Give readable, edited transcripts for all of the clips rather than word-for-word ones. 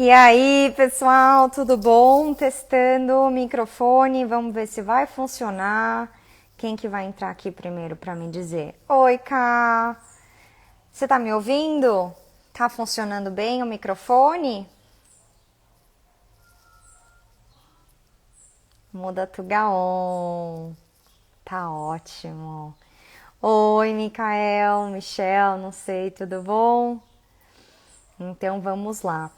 E aí, pessoal, tudo bom? Testando o microfone, vamos ver se vai funcionar. Quem que vai entrar aqui primeiro para me dizer? Oi, Ká! Você tá me ouvindo? Tá funcionando bem o microfone? Muda Tugaon. Tá ótimo. Oi, Micael, Michel, não sei, tudo bom? Então vamos lá.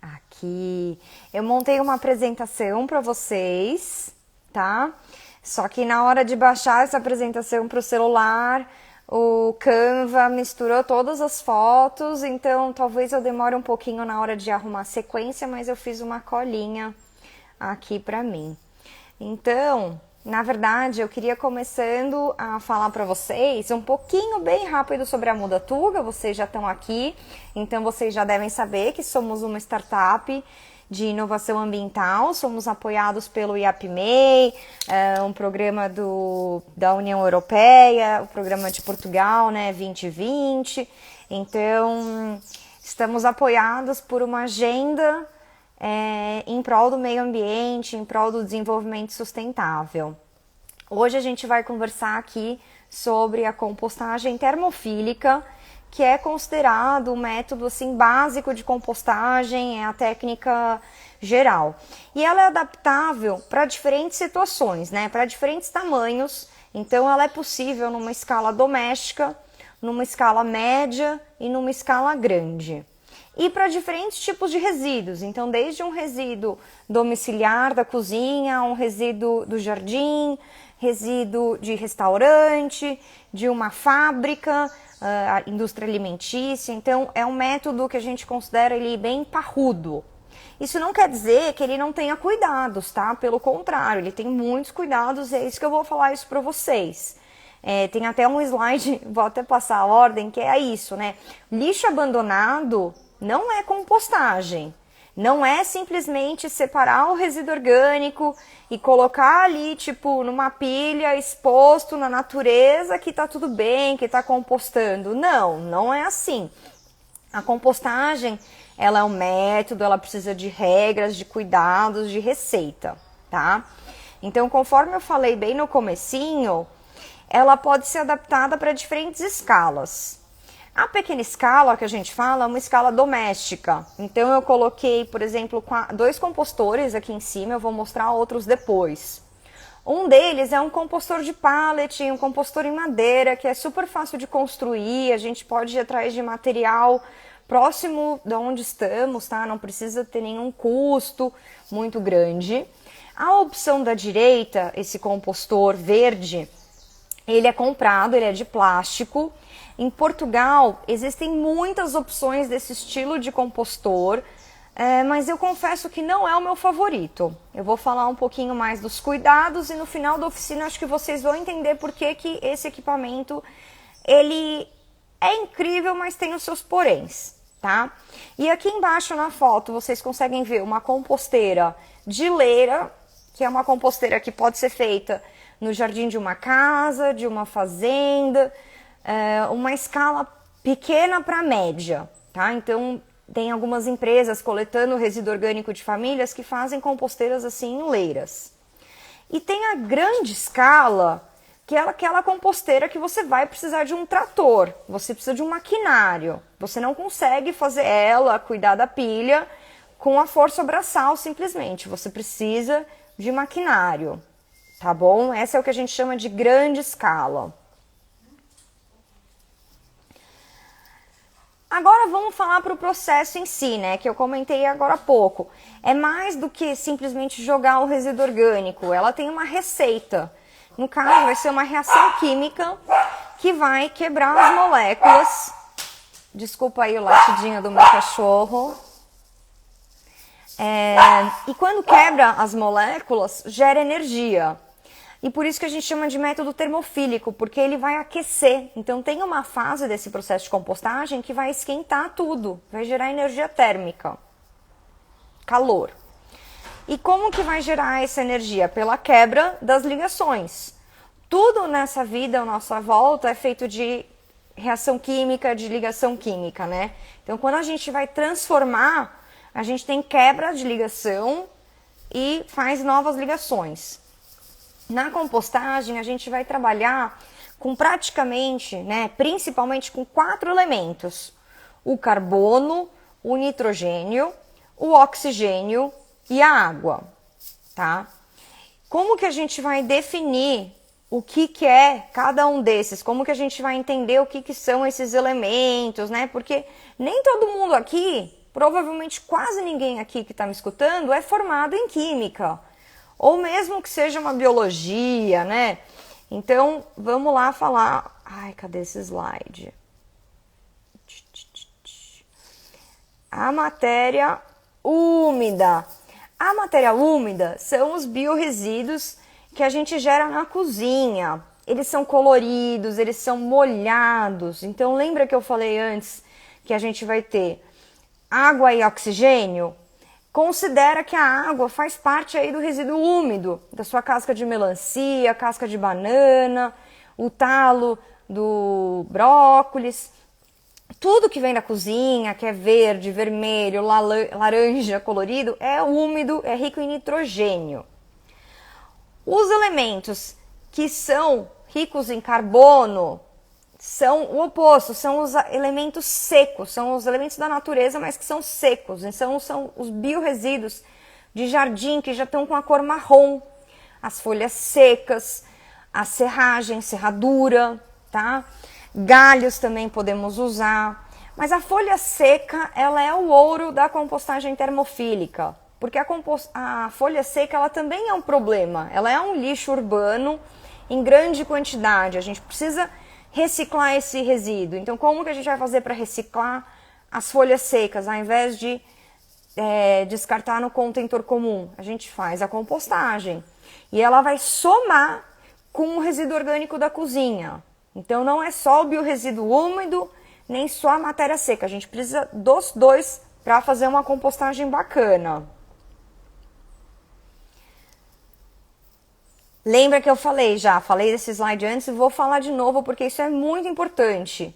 Aqui eu montei uma apresentação para vocês, tá? Só que na hora de baixar essa apresentação para o celular, o Canva misturou todas as fotos, então talvez eu demore um pouquinho na hora de arrumar a sequência, mas eu fiz uma colinha aqui para mim. Então, na verdade, eu queria começando a falar para vocês um pouquinho bem rápido sobre a Mudatuga. Vocês já estão aqui, então vocês já devem saber que somos uma startup de inovação ambiental, somos apoiados pelo IAPMEI, um programa da União Europeia, o programa de Portugal, né, 2020. Então, estamos apoiados por uma agenda em prol do meio ambiente, em prol do desenvolvimento sustentável. Hoje a gente vai conversar aqui sobre a compostagem termofílica, que é considerado um método assim, básico de compostagem, é a técnica geral. E ela é adaptável para diferentes situações, né? Para diferentes tamanhos. Então ela é possível numa escala doméstica, numa escala média e numa escala grande. E para diferentes tipos de resíduos, então desde um resíduo domiciliar da cozinha, um resíduo do jardim, resíduo de restaurante, de uma fábrica, indústria alimentícia. Então é um método que a gente considera ele bem parrudo. Isso não quer dizer que ele não tenha cuidados, tá? Pelo contrário, ele tem muitos cuidados e é isso que eu vou falar isso para vocês. Tem até um slide, vou até passar a ordem, que é isso, né? Lixo abandonado não é compostagem. Não é simplesmente separar o resíduo orgânico e colocar ali, tipo, numa pilha, exposto na natureza, que tá tudo bem, que tá compostando. Não, não é assim. A compostagem, ela é um método, ela precisa de regras, de cuidados, de receita, tá? Então, conforme eu falei bem no comecinho, ela pode ser adaptada para diferentes escalas. A pequena escala que a gente fala é uma escala doméstica. Então eu coloquei, por exemplo, 2 compostores aqui em cima, eu vou mostrar outros depois. Um deles é um compostor de pallet, um compostor em madeira, que é super fácil de construir, a gente pode ir atrás de material próximo de onde estamos, tá? Não precisa ter nenhum custo muito grande. A opção da direita, esse compostor verde, ele é comprado, ele é de plástico. Em Portugal existem muitas opções desse estilo de compostor, mas eu confesso que não é o meu favorito. Eu vou falar um pouquinho mais dos cuidados e no final da oficina acho que vocês vão entender por que esse equipamento ele é incrível, mas tem os seus poréns, tá? E aqui embaixo na foto vocês conseguem ver uma composteira de leira, que é uma composteira que pode ser feita no jardim de uma casa, de uma fazenda, uma escala pequena para média, tá? Então, tem algumas empresas coletando resíduo orgânico de famílias que fazem composteiras assim em leiras. E tem a grande escala, que é aquela composteira que você vai precisar de um trator, você precisa de um maquinário. Você não consegue fazer ela, cuidar da pilha, com a força braçal simplesmente. Você precisa de maquinário, tá bom? Essa é o que a gente chama de grande escala. Agora vamos falar para o processo em si, né, que eu comentei agora há pouco. É mais do que simplesmente jogar o resíduo orgânico, ela tem uma receita. No caso, vai ser uma reação química que vai quebrar as moléculas. Desculpa aí o latidinho do meu cachorro. E quando quebra as moléculas, gera energia. E por isso que a gente chama de método termofílico, porque ele vai aquecer. Então tem uma fase desse processo de compostagem que vai esquentar tudo, vai gerar energia térmica, calor. E como que vai gerar essa energia? Pela quebra das ligações. Tudo nessa vida, à nossa volta, é feito de reação química, de ligação química, né? Então, quando a gente vai transformar, a gente tem quebra de ligação e faz novas ligações. Na compostagem, a gente vai trabalhar com praticamente, né, principalmente com 4 elementos: o carbono, o nitrogênio, o oxigênio e a água, tá? Como que a gente vai definir o que é cada um desses? Como que a gente vai entender o que são esses elementos, né? Porque nem todo mundo aqui, provavelmente quase ninguém aqui que está me escutando, é formado em química. Ou mesmo que seja uma biologia, né? Então, vamos lá falar... Ai, cadê esse slide? A matéria úmida. A matéria úmida são os biorresíduos que a gente gera na cozinha. Eles são coloridos, eles são molhados. Então, lembra que eu falei antes que a gente vai ter água e oxigênio? Considera que a água faz parte aí do resíduo úmido, da sua casca de melancia, casca de banana, o talo do brócolis. Tudo que vem da cozinha, que é verde, vermelho, laranja, colorido, é úmido, é rico em nitrogênio. Os elementos que são ricos em carbono são o oposto, são os elementos secos, são os elementos da natureza, mas que são secos. Então, são os biorresíduos de jardim que já estão com a cor marrom, as folhas secas, a serragem, serradura, tá? Galhos também podemos usar, mas a folha seca, ela é o ouro da compostagem termofílica, porque a folha seca, ela também é um problema, ela é um lixo urbano em grande quantidade, a gente precisa reciclar esse resíduo. Então, como que a gente vai fazer para reciclar as folhas secas, ao invés de descartar no contentor comum? A gente faz a compostagem, e ela vai somar com o resíduo orgânico da cozinha. Então, não é só o biorresíduo úmido, nem só a matéria seca. A gente precisa dos dois para fazer uma compostagem bacana. Lembra que eu falei desse slide antes e vou falar de novo porque isso é muito importante.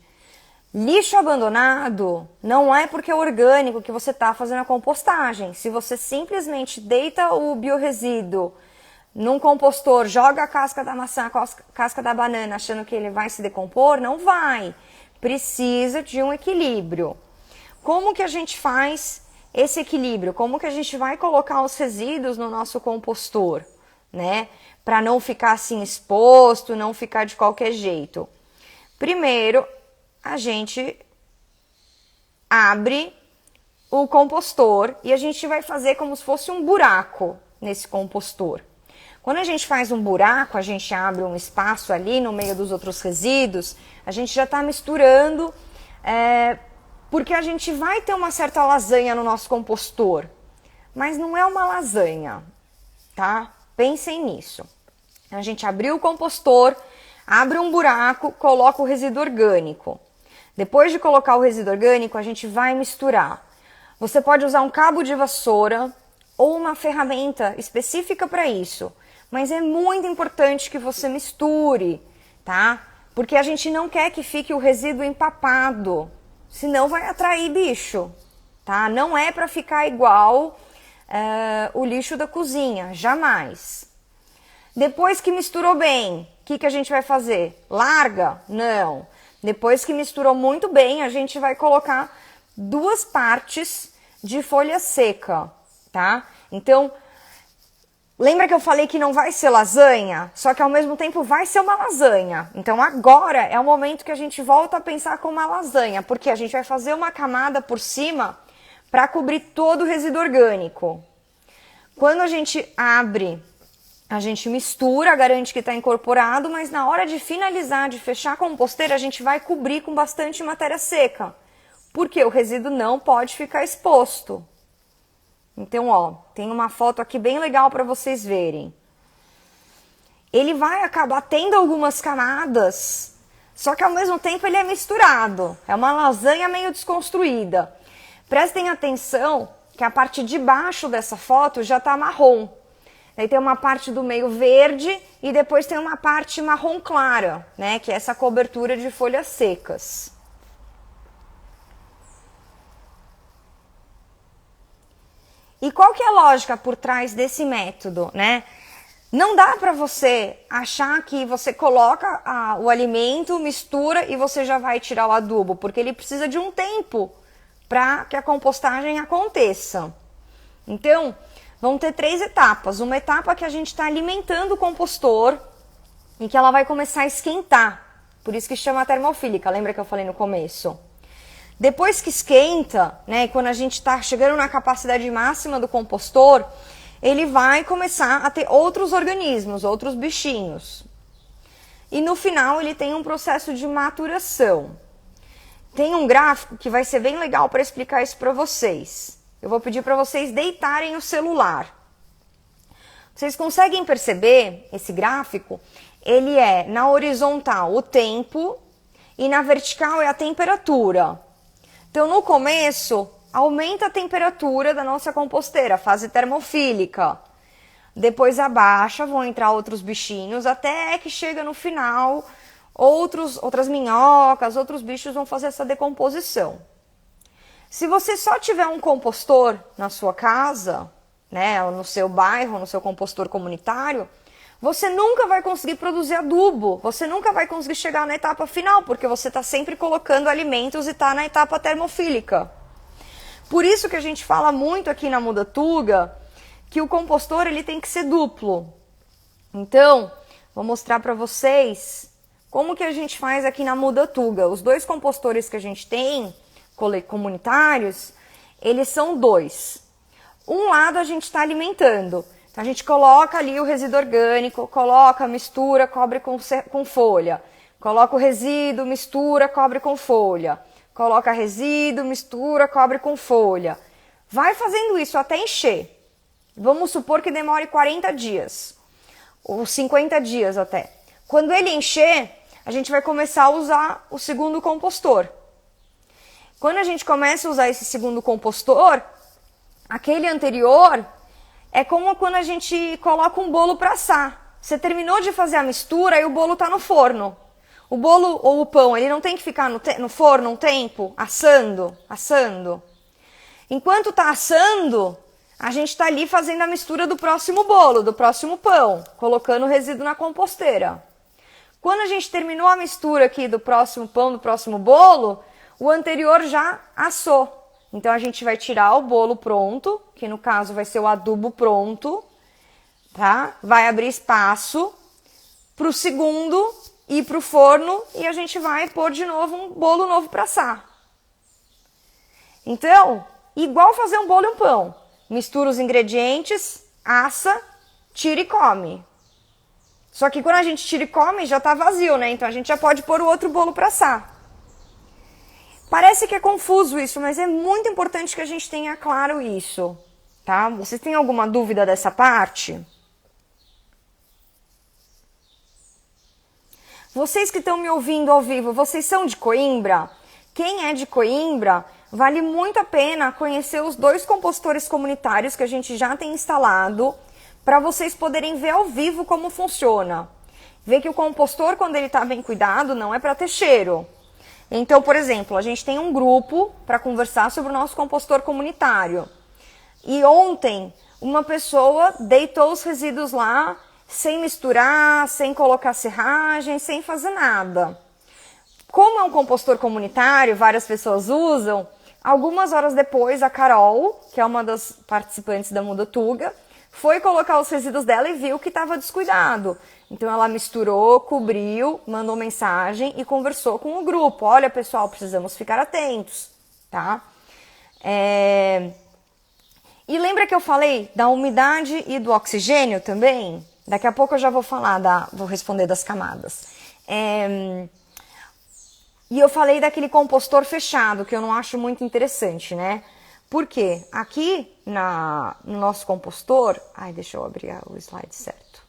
Lixo abandonado não é porque é orgânico que você está fazendo a compostagem. Se você simplesmente deita o biorresíduo num compostor, joga a casca da maçã, a casca da banana, achando que ele vai se decompor, não vai. Precisa de um equilíbrio. Como que a gente faz esse equilíbrio? Como que a gente vai colocar os resíduos no nosso compostor, né? Para não ficar assim exposto, não ficar de qualquer jeito. Primeiro, a gente abre o compostor e a gente vai fazer como se fosse um buraco nesse compostor. Quando a gente faz um buraco, a gente abre um espaço ali no meio dos outros resíduos, a gente já está misturando, porque a gente vai ter uma certa lasanha no nosso compostor, mas não é uma lasanha, tá? Pensem nisso. A gente abriu o compostor, abre um buraco, coloca o resíduo orgânico. Depois de colocar o resíduo orgânico, a gente vai misturar. Você pode usar um cabo de vassoura ou uma ferramenta específica para isso. Mas é muito importante que você misture, tá? Porque a gente não quer que fique o resíduo empapado, senão vai atrair bicho, tá? Não é para ficar igual o lixo da cozinha, jamais. Depois que misturou bem, o que a gente vai fazer? Larga? Não. Depois que misturou muito bem, a gente vai colocar 2 partes de folha seca, tá? Então, lembra que eu falei que não vai ser lasanha? Só que ao mesmo tempo vai ser uma lasanha. Então agora é o momento que a gente volta a pensar como uma lasanha, porque a gente vai fazer uma camada por cima para cobrir todo o resíduo orgânico. Quando a gente abre, a gente mistura, garante que está incorporado, mas na hora de finalizar, de fechar a composteira, a gente vai cobrir com bastante matéria seca, porque o resíduo não pode ficar exposto. Então, ó, tem uma foto aqui bem legal para vocês verem. Ele vai acabar tendo algumas camadas, só que ao mesmo tempo ele é misturado. É uma lasanha meio desconstruída. Prestem atenção que a parte de baixo dessa foto já está marrom. Daí tem uma parte do meio verde e depois tem uma parte marrom clara, né, que é essa cobertura de folhas secas. E qual que é a lógica por trás desse método, né? Não dá para você achar que você coloca o alimento, mistura e você já vai tirar o adubo, porque ele precisa de um tempo para que a compostagem aconteça. Então, vão ter 3 etapas. Uma etapa que a gente está alimentando o compostor e que ela vai começar a esquentar. Por isso que chama termofílica, lembra que eu falei no começo? Depois que esquenta, né, quando a gente está chegando na capacidade máxima do compostor, ele vai começar a ter outros organismos, outros bichinhos. E no final ele tem um processo de maturação. Tem um gráfico que vai ser bem legal para explicar isso para vocês. Eu vou pedir para vocês deitarem o celular. Vocês conseguem perceber esse gráfico? Ele é na horizontal o tempo e na vertical é a temperatura. Então, no começo, aumenta a temperatura da nossa composteira, fase termofílica. Depois abaixa, vão entrar outros bichinhos, até que chega no final, outras minhocas, outros bichos vão fazer essa decomposição. Se você só tiver um compostor na sua casa, né, ou no seu bairro, no seu compostor comunitário, você nunca vai conseguir produzir adubo, você nunca vai conseguir chegar na etapa final, porque você está sempre colocando alimentos e está na etapa termofílica. Por isso que a gente fala muito aqui na Mudatuga que o compostor ele tem que ser duplo. Então, vou mostrar para vocês como que a gente faz aqui na Mudatuga. Os 2 compostores que a gente tem, comunitários, eles são 2. Um lado a gente está alimentando. Então, a gente coloca ali o resíduo orgânico, coloca, mistura, cobre com folha. Coloca o resíduo, mistura, cobre com folha. Coloca resíduo, mistura, cobre com folha. Vai fazendo isso até encher. Vamos supor que demore 40 dias, ou 50 dias até. Quando ele encher, a gente vai começar a usar o segundo compostor. Quando a gente começa a usar esse segundo compostor, aquele anterior é como quando a gente coloca um bolo para assar. Você terminou de fazer a mistura e o bolo está no forno. O bolo ou o pão, ele não tem que ficar no forno um tempo, assando. Enquanto está assando, a gente está ali fazendo a mistura do próximo bolo, do próximo pão, colocando o resíduo na composteira. Quando a gente terminou a mistura aqui do próximo pão, do próximo bolo, o anterior já assou. Então, a gente vai tirar o bolo pronto, que no caso vai ser o adubo pronto, tá? Vai abrir espaço para o segundo ir para o forno e a gente vai pôr de novo um bolo novo para assar. Então, igual fazer um bolo e um pão. Mistura os ingredientes, assa, tira e come. Só que quando a gente tira e come, já está vazio, né? Então, a gente já pode pôr o outro bolo para assar. Parece que é confuso isso, mas é muito importante que a gente tenha claro isso, tá? Vocês têm alguma dúvida dessa parte? Vocês que estão me ouvindo ao vivo, vocês são de Coimbra? Quem é de Coimbra, vale muito a pena conhecer os 2 compostores comunitários que a gente já tem instalado, para vocês poderem ver ao vivo como funciona. Ver que o compostor, quando ele está bem cuidado, não é para ter cheiro. Então, por exemplo, a gente tem um grupo para conversar sobre o nosso compostor comunitário. E ontem, uma pessoa deitou os resíduos lá, sem misturar, sem colocar serragem, sem fazer nada. Como é um compostor comunitário, várias pessoas usam, algumas horas depois a Carol, que é uma das participantes da Mudatuga, foi colocar os resíduos dela e viu que estava descuidado. Então ela misturou, cobriu, mandou mensagem e conversou com o grupo. Olha, pessoal, precisamos ficar atentos, tá? E lembra que eu falei da umidade e do oxigênio também? Daqui a pouco eu já vou falar, vou responder das camadas. E eu falei daquele compostor fechado, que eu não acho muito interessante, né? Por quê? Aqui no nosso compostor... Ai, deixa eu abrir o slide certo.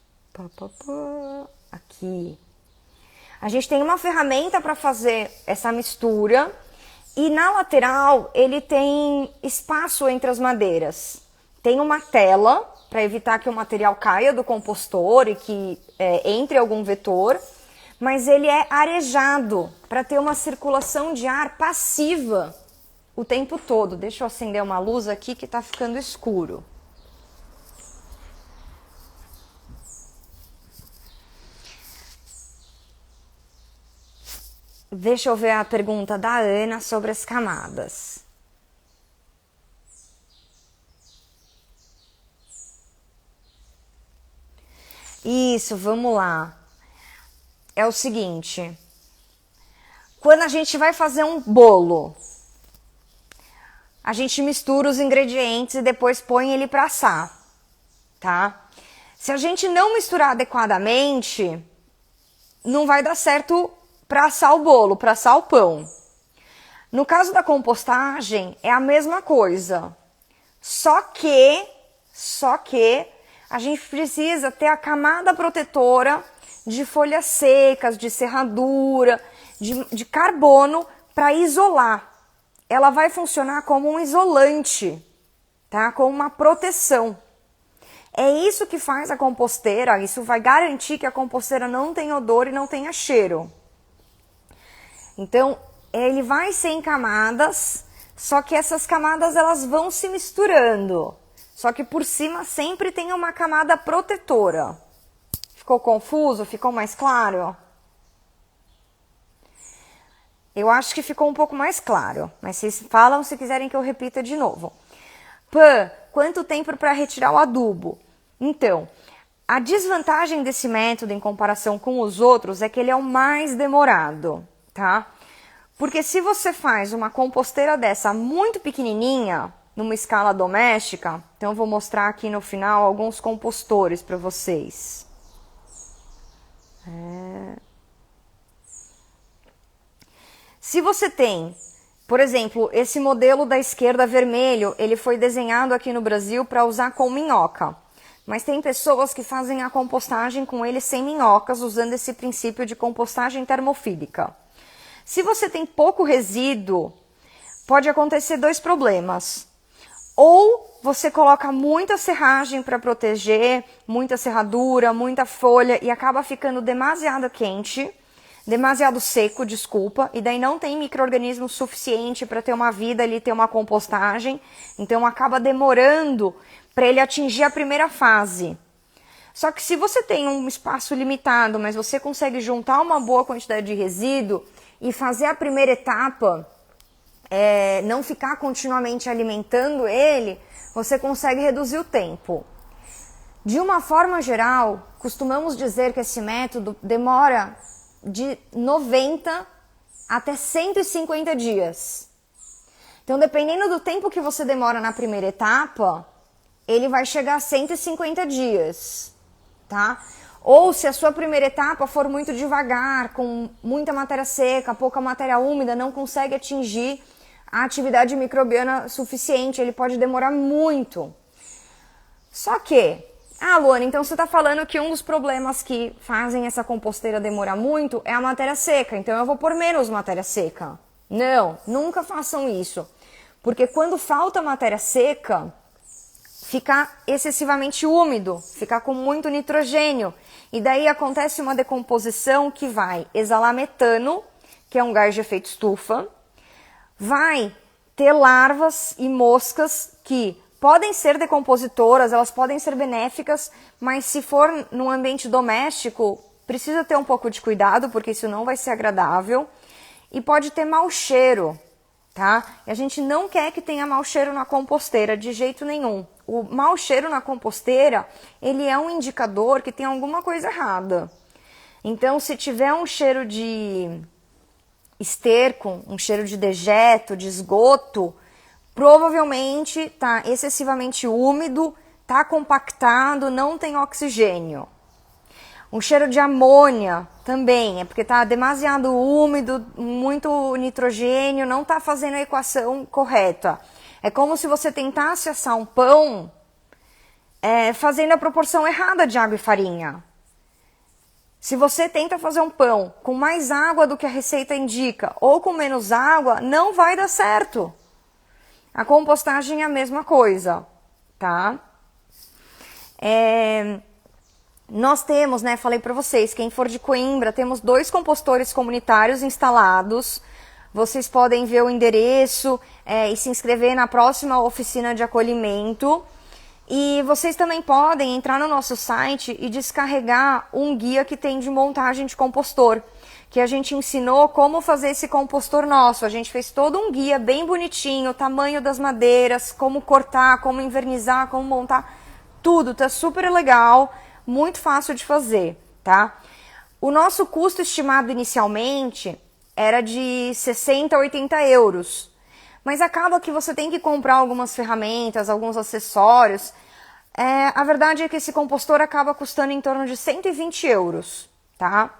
Aqui. A gente tem uma ferramenta para fazer essa mistura E na lateral ele tem espaço entre as madeiras. Tem uma tela para evitar que o material caia do compostor e que entre algum vetor, mas ele é arejado para ter uma circulação de ar passiva o tempo todo. Deixa eu acender uma luz aqui que está ficando escuro. Deixa eu ver a pergunta da Ana sobre as camadas. Isso, vamos lá. É o seguinte, quando a gente vai fazer um bolo, a gente mistura os ingredientes e depois põe ele para assar, tá? Se a gente não misturar adequadamente, não vai dar certo para assar o bolo, para assar o pão. No caso da compostagem, é a mesma coisa. Só que a gente precisa ter a camada protetora de folhas secas, de serradura, de carbono para isolar. Ela vai funcionar como um isolante, tá? Como uma proteção. É isso que faz a composteira, isso vai garantir que a composteira não tenha odor e não tenha cheiro. Então, ele vai ser em camadas, só que essas camadas elas vão se misturando. Só que por cima sempre tem uma camada protetora. Ficou confuso? Ficou mais claro? Eu acho que ficou um pouco mais claro, mas vocês falam se quiserem que eu repita de novo. Pã, quanto tempo para retirar o adubo? Então, a desvantagem desse método em comparação com os outros é que ele é o mais demorado, tá? Porque se você faz uma composteira dessa muito pequenininha, numa escala doméstica, então eu vou mostrar aqui no final alguns compostores para vocês. Se você tem, por exemplo, esse modelo da esquerda vermelho, ele foi desenhado aqui no Brasil para usar com minhoca. Mas tem pessoas que fazem a compostagem com ele sem minhocas, usando esse princípio de compostagem termofílica. Se você tem pouco resíduo, pode acontecer dois problemas. Ou você coloca muita serragem para proteger, muita serradura, muita folha e acaba ficando demasiado quente, demasiado seco, desculpa, e daí não tem micro-organismo suficiente para ter uma vida ali, ter uma compostagem, então acaba demorando para ele atingir a primeira fase. Só que se você tem um espaço limitado, mas você consegue juntar uma boa quantidade de resíduo e fazer a primeira etapa, não ficar continuamente alimentando ele, você consegue reduzir o tempo. De uma forma geral, costumamos dizer que esse método demora de 90 até 150 dias. Então, dependendo do tempo que você demora na primeira etapa, ele vai chegar a 150 dias, tá? Ou se a sua primeira etapa for muito devagar, com muita matéria seca, pouca matéria úmida, não consegue atingir a atividade microbiana suficiente, ele pode demorar muito. Só que, Luana, então você está falando que um dos problemas que fazem essa composteira demorar muito é a matéria seca, então eu vou pôr menos matéria seca. Não, nunca façam isso. Porque quando falta matéria seca, fica excessivamente úmido, fica com muito nitrogênio. E daí acontece uma decomposição que vai exalar metano, que é um gás de efeito estufa, vai ter larvas e moscas que podem ser decompositoras, elas podem ser benéficas, mas se for num ambiente doméstico, precisa ter um pouco de cuidado, porque isso não vai ser agradável. E pode ter mau cheiro, tá? E a gente não quer que tenha mau cheiro na composteira, de jeito nenhum. O mau cheiro na composteira, ele é um indicador que tem alguma coisa errada. Então, se tiver um cheiro de esterco, um cheiro de dejeto, de esgoto, provavelmente está excessivamente úmido, está compactado, não tem oxigênio. Um cheiro de amônia também, é porque está demasiado úmido, muito nitrogênio, não está fazendo a equação correta. É como se você tentasse assar um pão fazendo a proporção errada de água e farinha. Se você tenta fazer um pão com mais água do que a receita indica ou com menos água, não vai dar certo. A compostagem é a mesma coisa, tá? Nós temos, né, falei para vocês, quem for de Coimbra, temos 2 compostores comunitários instalados. Vocês podem ver o endereço e se inscrever na próxima oficina de acolhimento. E vocês também podem entrar no nosso site e descarregar um guia que tem de montagem de compostor, que a gente ensinou como fazer esse compostor nosso. A gente fez todo um guia bem bonitinho, o tamanho das madeiras, como cortar, como invernizar, como montar, tudo, tá super legal, muito fácil de fazer, tá? O nosso custo estimado inicialmente era de 60 a 80 euros. Mas acaba que você tem que comprar algumas ferramentas, alguns acessórios. A verdade é que esse compostor acaba custando em torno de 120 euros, tá?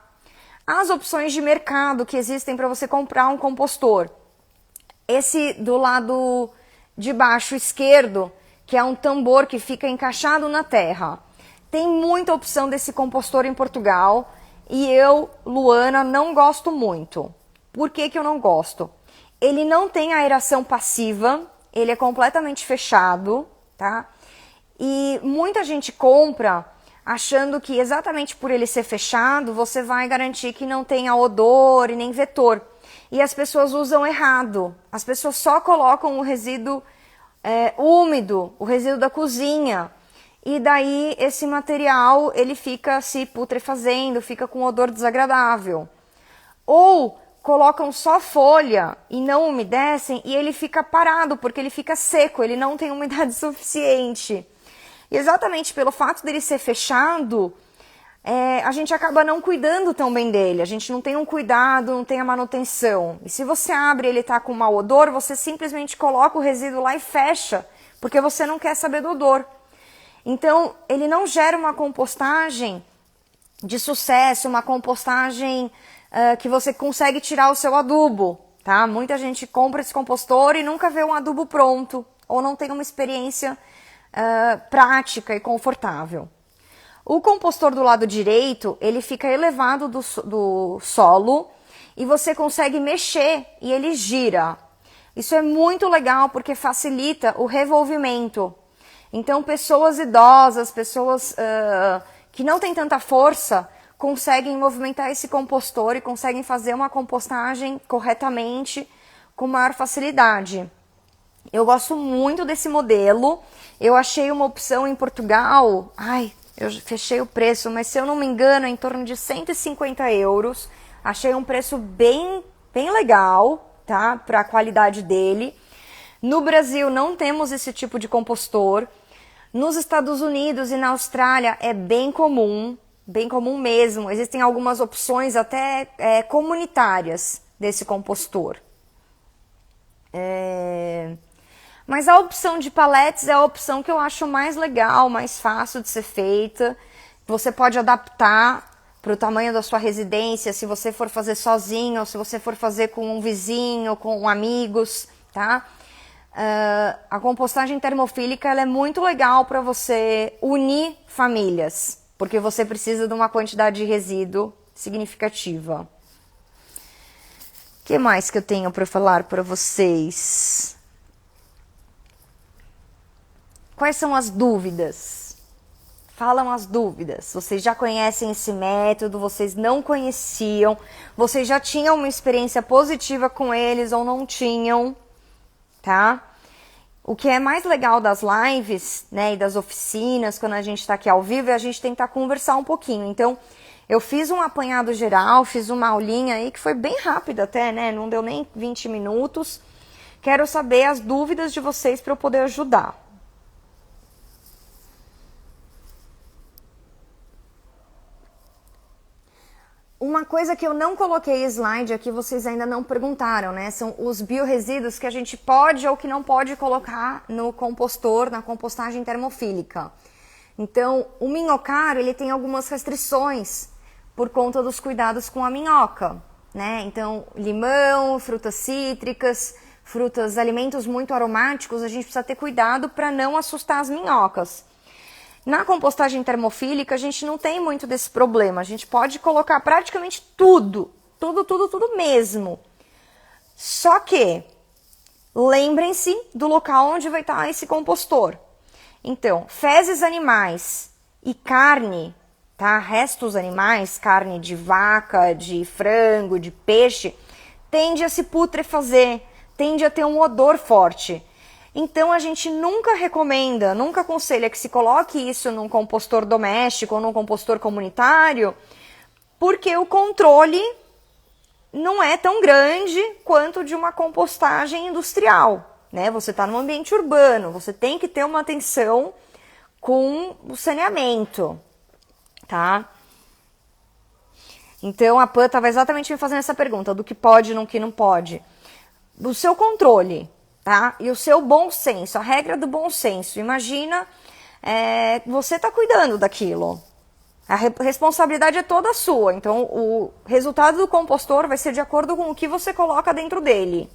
As opções de mercado que existem para você comprar um compostor. Esse do lado de baixo esquerdo, que é um tambor que fica encaixado na terra. Tem muita opção desse compostor em Portugal e eu, Luana, não gosto muito. Por que que eu não gosto? Ele não tem aeração passiva, ele é completamente fechado, tá? E muita gente compra achando que exatamente por ele ser fechado, você vai garantir que não tenha odor e nem vetor. E as pessoas usam errado. As pessoas só colocam o resíduo úmido, o resíduo da cozinha. E daí esse material ele fica se putrefazendo, fica com odor desagradável. Ou colocam só folha e não umedecem e ele fica parado, porque ele fica seco, ele não tem umidade suficiente. E exatamente pelo fato dele ser fechado, a gente acaba não cuidando tão bem dele, a gente não tem um cuidado, não tem a manutenção. E se você abre e ele está com mau odor, você simplesmente coloca o resíduo lá e fecha, porque você não quer saber do odor. Então, ele não gera uma compostagem de sucesso, uma compostagem que você consegue tirar o seu adubo, tá? Muita gente compra esse compostor e nunca vê um adubo pronto, ou não tem uma experiência prática e confortável. O compostor do lado direito, ele fica elevado do solo e você consegue mexer e ele gira. Isso é muito legal porque facilita o revolvimento. Então, pessoas idosas, pessoas que não têm tanta força, conseguem movimentar esse compostor e conseguem fazer uma compostagem corretamente, com maior facilidade. Eu gosto muito desse modelo. Eu achei uma opção em Portugal, eu fechei o preço, mas se eu não me engano, é em torno de 150 euros. Achei um preço bem legal, tá? Para a qualidade dele. No Brasil não temos esse tipo de compostor. Nos Estados Unidos e na Austrália é bem comum mesmo. Existem algumas opções até comunitárias desse compostor. Mas a opção de paletes é a opção que eu acho mais legal, mais fácil de ser feita. Você pode adaptar para o tamanho da sua residência, se você for fazer sozinho, ou se você for fazer com um vizinho, com amigos, tá? A compostagem termofílica ela é muito legal para você unir famílias, porque você precisa de uma quantidade de resíduo significativa. O que mais que eu tenho para falar para vocês? Quais são as dúvidas? Falam as dúvidas. Vocês já conhecem esse método, vocês não conheciam, vocês já tinham uma experiência positiva com eles ou não tinham, tá? O que é mais legal das lives, né, e das oficinas, quando a gente está aqui ao vivo, é a gente tentar conversar um pouquinho. Então, eu fiz um apanhado geral, fiz uma aulinha aí que foi bem rápida até, né? Não deu nem 20 minutos. Quero saber as dúvidas de vocês para eu poder ajudar. Uma coisa que eu não coloquei slide aqui, vocês ainda não perguntaram, né? São os biorresíduos que a gente pode ou que não pode colocar no compostor, na compostagem termofílica. Então, o minhocário, ele tem algumas restrições por conta dos cuidados com a minhoca, né? Então, limão, frutas cítricas, alimentos muito aromáticos, a gente precisa ter cuidado para não assustar as minhocas. Na compostagem termofílica, a gente não tem muito desse problema. A gente pode colocar praticamente tudo. Tudo mesmo. Só que, lembrem-se do local onde vai estar esse compostor. Então, fezes animais e carne, tá? Restos animais, carne de vaca, de frango, de peixe, tende a se putrefazer, tende a ter um odor forte. Então, a gente nunca recomenda, nunca aconselha que se coloque isso num compostor doméstico ou num compostor comunitário, porque o controle não é tão grande quanto de uma compostagem industrial, né? Você está num ambiente urbano, você tem que ter uma atenção com o saneamento, tá? Então, a Pan estava exatamente me fazendo essa pergunta, do que pode e do que não pode. O seu controle, tá? E o seu bom senso, a regra do bom senso. Imagina, você está cuidando daquilo. A responsabilidade é toda sua, então o resultado do compostor vai ser de acordo com o que você coloca dentro dele.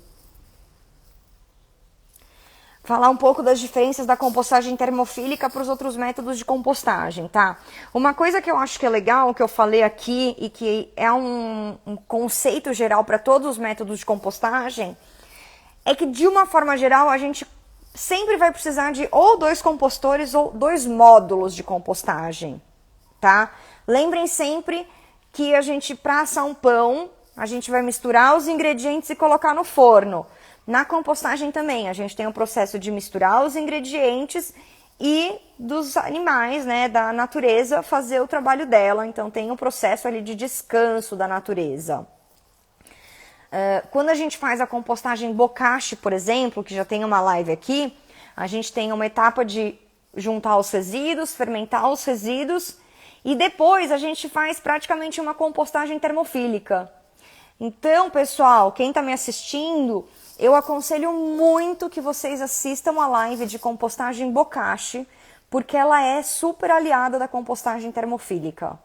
Falar um pouco das diferenças da compostagem termofílica para os outros métodos de compostagem, tá? Uma coisa que eu acho que é legal, que eu falei aqui e que é um conceito geral para todos os métodos de compostagem, é que de uma forma geral a gente sempre vai precisar de ou 2 compostores ou 2 módulos de compostagem. Tá? Lembrem sempre que a gente, para assar um pão, a gente vai misturar os ingredientes e colocar no forno. Na compostagem também, a gente tem o processo de misturar os ingredientes e dos animais, né, da natureza, fazer o trabalho dela. Então tem um processo ali de descanso da natureza. Quando a gente faz a compostagem bokashi, por exemplo, que já tem uma live aqui, a gente tem uma etapa de juntar os resíduos, fermentar os resíduos, e depois a gente faz praticamente uma compostagem termofílica. Então, pessoal, quem está me assistindo, eu aconselho muito que vocês assistam a live de compostagem bokashi, porque ela é super aliada da compostagem termofílica.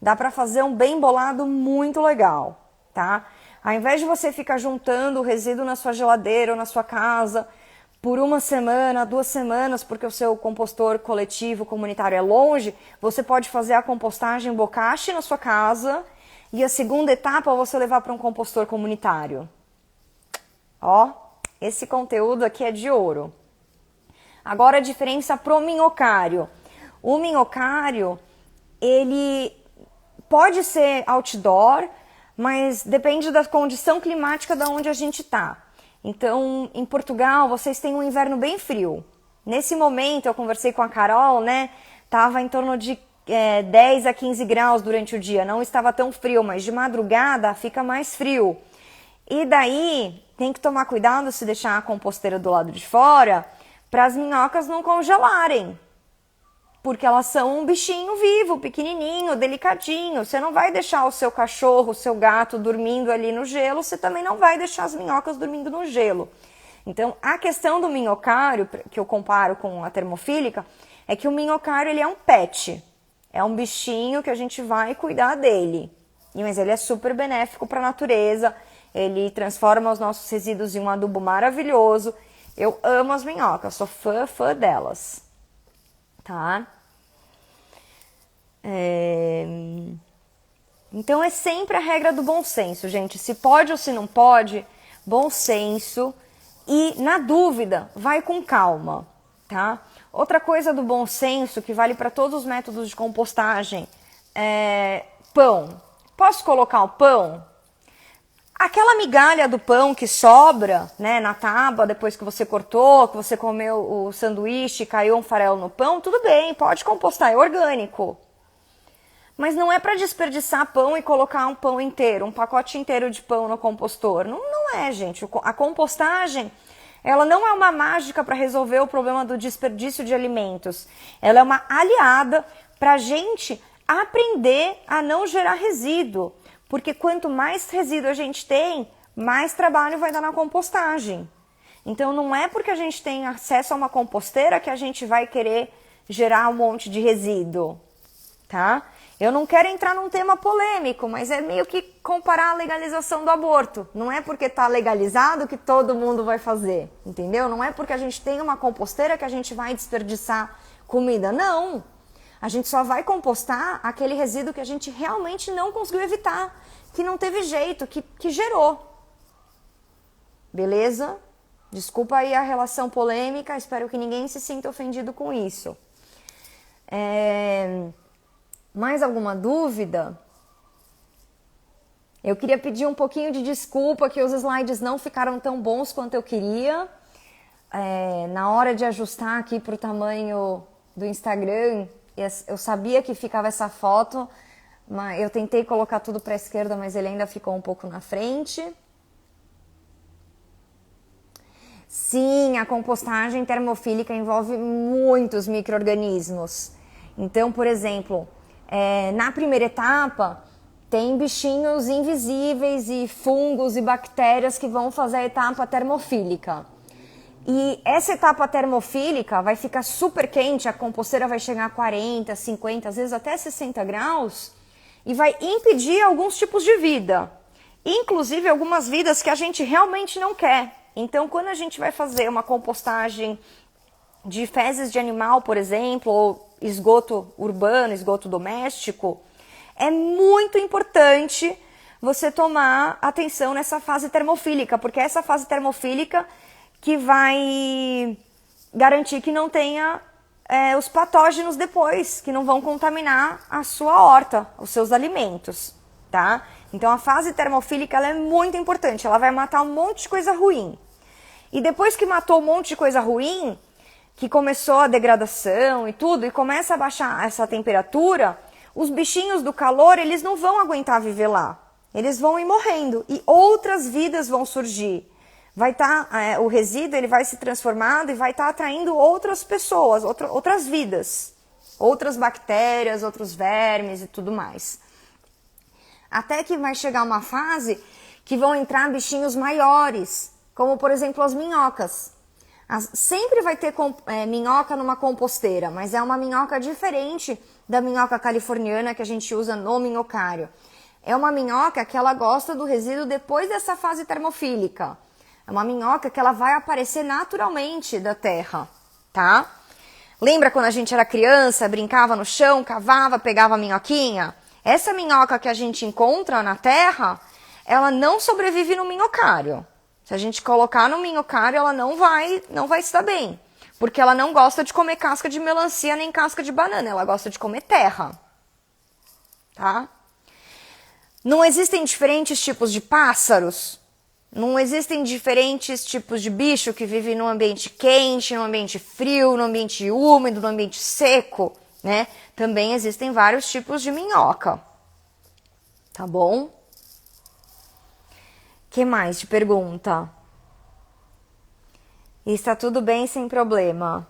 Dá para fazer um bem bolado muito legal, tá? Ao invés de você ficar juntando o resíduo na sua geladeira ou na sua casa por 1 semana, 2 semanas, porque o seu compostor coletivo, comunitário é longe, você pode fazer a compostagem bokashi na sua casa e a segunda etapa você levar para um compostor comunitário. Ó, esse conteúdo aqui é de ouro. Agora a diferença pro minhocário. O minhocário, ele pode ser outdoor, mas depende da condição climática da onde a gente está. Então, em Portugal, vocês têm um inverno bem frio. Nesse momento, eu conversei com a Carol, né? Tava em torno de 10 a 15 graus durante o dia. Não estava tão frio, mas de madrugada fica mais frio. E daí, tem que tomar cuidado se deixar a composteira do lado de fora para as minhocas não congelarem. Porque elas são um bichinho vivo, pequenininho, delicadinho. Você não vai deixar o seu cachorro, o seu gato dormindo ali no gelo, você também não vai deixar as minhocas dormindo no gelo. Então, a questão do minhocário, que eu comparo com a termofílica, é que o minhocário ele é um pet. É um bichinho que a gente vai cuidar dele. Mas ele é super benéfico para a natureza, ele transforma os nossos resíduos em um adubo maravilhoso. Eu amo as minhocas, sou fã delas. Tá? Então é sempre a regra do bom senso, gente. Se pode ou se não pode, bom senso. E na dúvida, vai com calma, tá? Outra coisa do bom senso que vale para todos os métodos de compostagem é pão. Posso colocar o pão? Aquela migalha do pão que sobra, né, na tábua, depois que você cortou, que você comeu o sanduíche, caiu um farelo no pão, tudo bem, pode compostar, é orgânico. Mas não é para desperdiçar pão e colocar um pão inteiro, um pacote inteiro de pão no compostor. Não é, gente. A compostagem, ela não é uma mágica para resolver o problema do desperdício de alimentos. Ela é uma aliada para a gente aprender a não gerar resíduo. Porque quanto mais resíduo a gente tem, mais trabalho vai dar na compostagem. Então não é porque a gente tem acesso a uma composteira que a gente vai querer gerar um monte de resíduo, tá? Eu não quero entrar num tema polêmico, mas é meio que comparar a legalização do aborto. Não é porque está legalizado que todo mundo vai fazer, entendeu? Não é porque a gente tem uma composteira que a gente vai desperdiçar comida, não. A gente só vai compostar aquele resíduo que a gente realmente não conseguiu evitar, que não teve jeito, que gerou. Beleza? Desculpa aí a relação polêmica, espero que ninguém se sinta ofendido com isso. Mais alguma dúvida? Eu queria pedir um pouquinho de desculpa que os slides não ficaram tão bons quanto eu queria. Na hora de ajustar aqui para o tamanho do Instagram, eu sabia que ficava essa foto, mas eu tentei colocar tudo para a esquerda, mas ele ainda ficou um pouco na frente. Sim, a compostagem termofílica envolve muitos micro-organismos. Então, por exemplo, na primeira etapa, tem bichinhos invisíveis e fungos e bactérias que vão fazer a etapa termofílica. E essa etapa termofílica vai ficar super quente, a composteira vai chegar a 40, 50, às vezes até 60 graus, e vai impedir alguns tipos de vida, inclusive algumas vidas que a gente realmente não quer. Então, quando a gente vai fazer uma compostagem de fezes de animal, por exemplo, ou esgoto urbano, esgoto doméstico, é muito importante você tomar atenção nessa fase termofílica, porque é essa fase termofílica que vai garantir que não tenha os patógenos depois, que não vão contaminar a sua horta, os seus alimentos, tá? Então a fase termofílica ela é muito importante, ela vai matar um monte de coisa ruim. E depois que matou um monte de coisa ruim, que começou a degradação e tudo, e começa a baixar essa temperatura, os bichinhos do calor, eles não vão aguentar viver lá. Eles vão ir morrendo e outras vidas vão surgir. O resíduo ele vai se transformando e vai estar atraindo outras pessoas, outras vidas, outras bactérias, outros vermes e tudo mais. Até que vai chegar uma fase que vão entrar bichinhos maiores, como por exemplo as minhocas. Sempre vai ter minhoca numa composteira, mas é uma minhoca diferente da minhoca californiana que a gente usa no minhocário. É uma minhoca que ela gosta do resíduo depois dessa fase termofílica. É uma minhoca que ela vai aparecer naturalmente da terra, tá? Lembra quando a gente era criança, brincava no chão, cavava, pegava a minhoquinha? Essa minhoca que a gente encontra na terra, ela não sobrevive no minhocário. Se a gente colocar no minhocário, ela não vai estar bem. Porque ela não gosta de comer casca de melancia nem casca de banana, ela gosta de comer terra. Tá? Não existem diferentes tipos de pássaros? Não existem diferentes tipos de bicho que vivem num ambiente quente, num ambiente frio, num ambiente úmido, num ambiente seco, né? Também existem vários tipos de minhoca. Tá bom? Que mais de pergunta? Está tudo bem sem problema.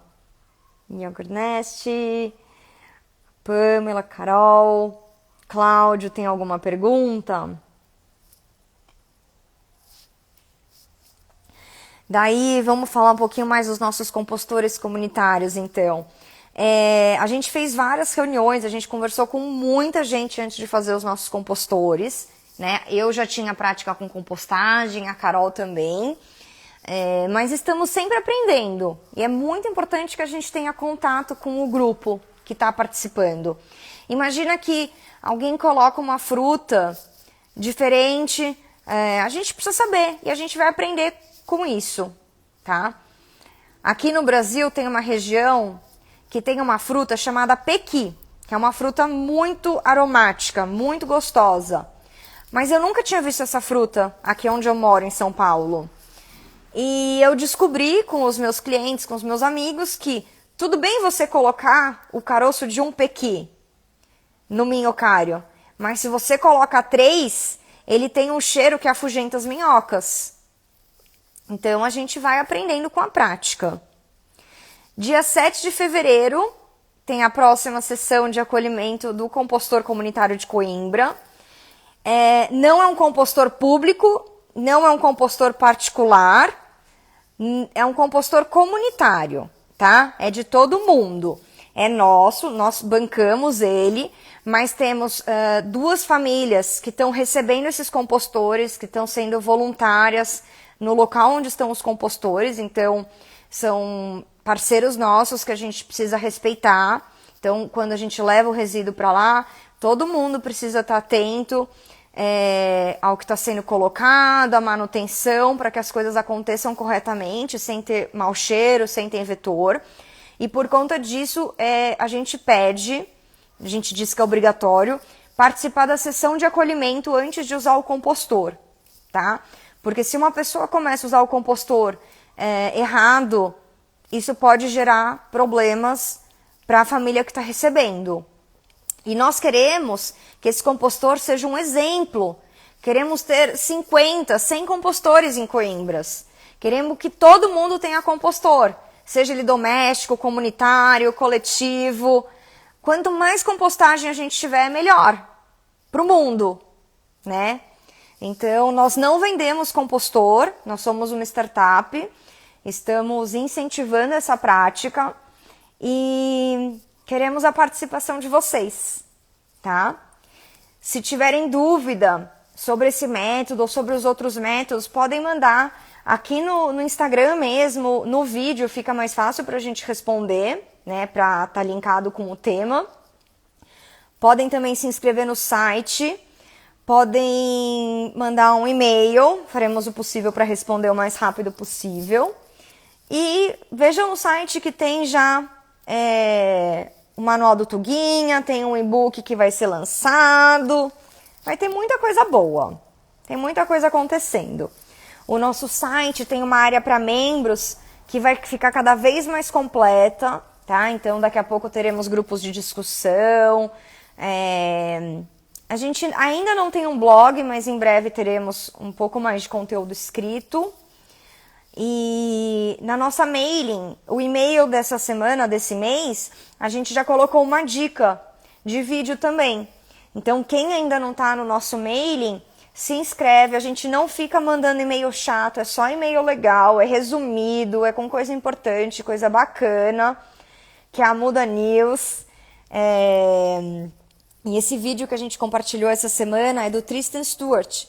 Yogurt Nest, Pamela, Carol, Cláudio, tem alguma pergunta? Daí, vamos falar um pouquinho mais dos nossos compostores comunitários, então. A gente fez várias reuniões, a gente conversou com muita gente antes de fazer os nossos compostores, né? Eu já tinha prática com compostagem, a Carol também, mas estamos sempre aprendendo. E é muito importante que a gente tenha contato com o grupo que está participando. Imagina que alguém coloca uma fruta diferente, a gente precisa saber e a gente vai aprender com isso, tá? Aqui no Brasil tem uma região que tem uma fruta chamada pequi, que é uma fruta muito aromática, muito gostosa. Mas eu nunca tinha visto essa fruta aqui onde eu moro, em São Paulo. E eu descobri com os meus clientes, com os meus amigos, que tudo bem você colocar o caroço de um pequi no minhocário, mas se você coloca 3, ele tem um cheiro que afugenta as minhocas. Então, a gente vai aprendendo com a prática. Dia 7 de fevereiro, tem a próxima sessão de acolhimento do compostor comunitário de Coimbra. Não é um compostor público, não é um compostor particular, é um compostor comunitário, tá? É de todo mundo. É nosso, nós bancamos ele, mas temos 2 famílias que estão recebendo esses compostores, que estão sendo voluntárias no local onde estão os compostores, então são parceiros nossos que a gente precisa respeitar. Então, quando a gente leva o resíduo para lá, todo mundo precisa estar atento ao que está sendo colocado, à manutenção, para que as coisas aconteçam corretamente, sem ter mau cheiro, sem ter vetor. E por conta disso, a gente diz que é obrigatório, participar da sessão de acolhimento antes de usar o compostor, tá? Porque se uma pessoa começa a usar o compostor errado, isso pode gerar problemas para a família que está recebendo. E nós queremos que esse compostor seja um exemplo. Queremos ter 50, 100 compostores em Coimbras. Queremos que todo mundo tenha compostor, seja ele doméstico, comunitário, coletivo. Quanto mais compostagem a gente tiver, melhor para o mundo, né? Então, nós não vendemos compostor, nós somos uma startup, estamos incentivando essa prática e queremos a participação de vocês, tá? Se tiverem dúvida sobre esse método ou sobre os outros métodos, podem mandar aqui no Instagram mesmo, no vídeo fica mais fácil para a gente responder, né? Para estar linkado com o tema. Podem também se inscrever no site, podem mandar um e-mail, faremos o possível para responder o mais rápido possível. E vejam no site que tem já o manual do Tuguinha, tem um e-book que vai ser lançado, vai ter muita coisa boa, tem muita coisa acontecendo. O nosso site tem uma área para membros que vai ficar cada vez mais completa, tá? Então daqui a pouco teremos grupos de discussão. A gente ainda não tem um blog, mas em breve teremos um pouco mais de conteúdo escrito. E na nossa mailing, o e-mail dessa semana, desse mês, a gente já colocou uma dica de vídeo também. Então, quem ainda não está no nosso mailing, se inscreve. A gente não fica mandando e-mail chato, é só e-mail legal, é resumido, é com coisa importante, coisa bacana, que é a Muda News. E esse vídeo que a gente compartilhou essa semana é do Tristan Stewart,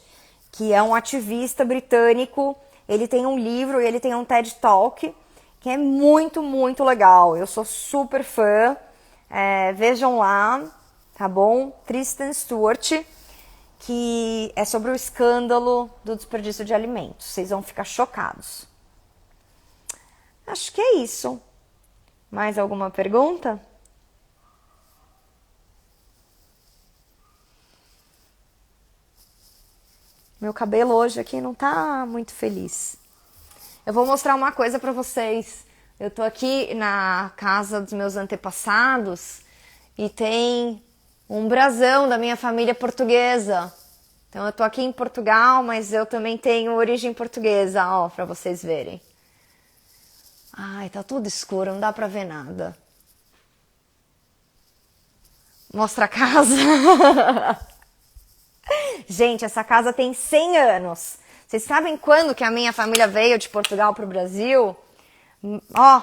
que é um ativista britânico. Ele tem um livro e ele tem um TED Talk, que é muito, muito legal. Eu sou super fã. Vejam lá, tá bom? Tristan Stewart, que é sobre o escândalo do desperdício de alimentos. Vocês vão ficar chocados. Acho que é isso. Mais alguma pergunta? Meu cabelo hoje aqui não tá muito feliz. Eu vou mostrar uma coisa pra vocês. Eu tô aqui na casa dos meus antepassados e tem um brasão da minha família portuguesa. Então eu tô aqui em Portugal, mas eu também tenho origem portuguesa, ó, pra vocês verem. Ai, tá tudo escuro, não dá pra ver nada. Mostra a casa. Gente, essa casa tem 100 anos. Vocês sabem quando que a minha família veio de Portugal para o Brasil? Ó,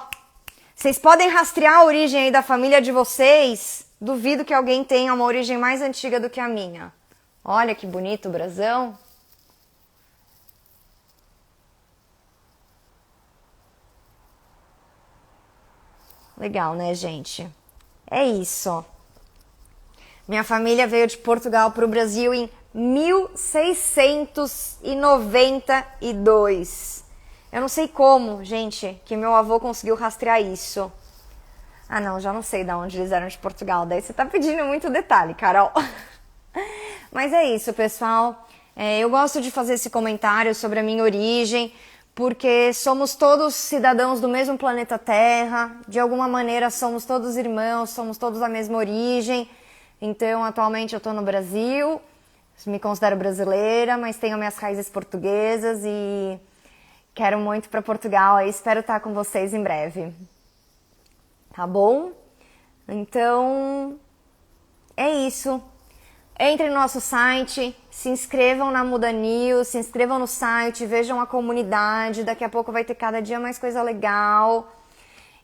vocês podem rastrear a origem aí da família de vocês. Duvido que alguém tenha uma origem mais antiga do que a minha. Olha que bonito o brasão. Legal, né, gente? É isso. Minha família veio de Portugal para o Brasil em 1692. Eu não sei como, gente, que meu avô conseguiu rastrear isso. Ah, não, já não sei de onde eles eram de Portugal. Daí você tá pedindo muito detalhe, Carol. Mas é isso, pessoal. Eu gosto de fazer esse comentário sobre a minha origem, porque somos todos cidadãos do mesmo planeta Terra. De alguma maneira, somos todos irmãos, somos todos da mesma origem. Então, atualmente eu estou no Brasil, me considero brasileira, mas tenho minhas raízes portuguesas e quero muito para Portugal e espero estar com vocês em breve. Tá bom? Então, é isso. Entrem no nosso site, se inscrevam na Muda News, se inscrevam no site, vejam a comunidade, daqui a pouco vai ter cada dia mais coisa legal.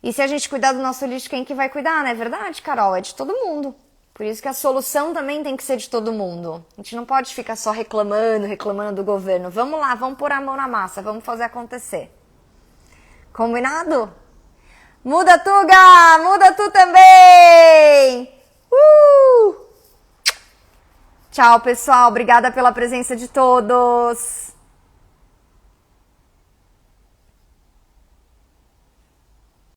E se a gente cuidar do nosso lixo, quem que vai cuidar, não é verdade, Carol? É de todo mundo. Por isso que a solução também tem que ser de todo mundo. A gente não pode ficar só reclamando do governo. Vamos lá, vamos pôr a mão na massa, vamos fazer acontecer. Combinado? Muda tu, Gá! Muda tu também! Tchau, pessoal. Obrigada pela presença de todos.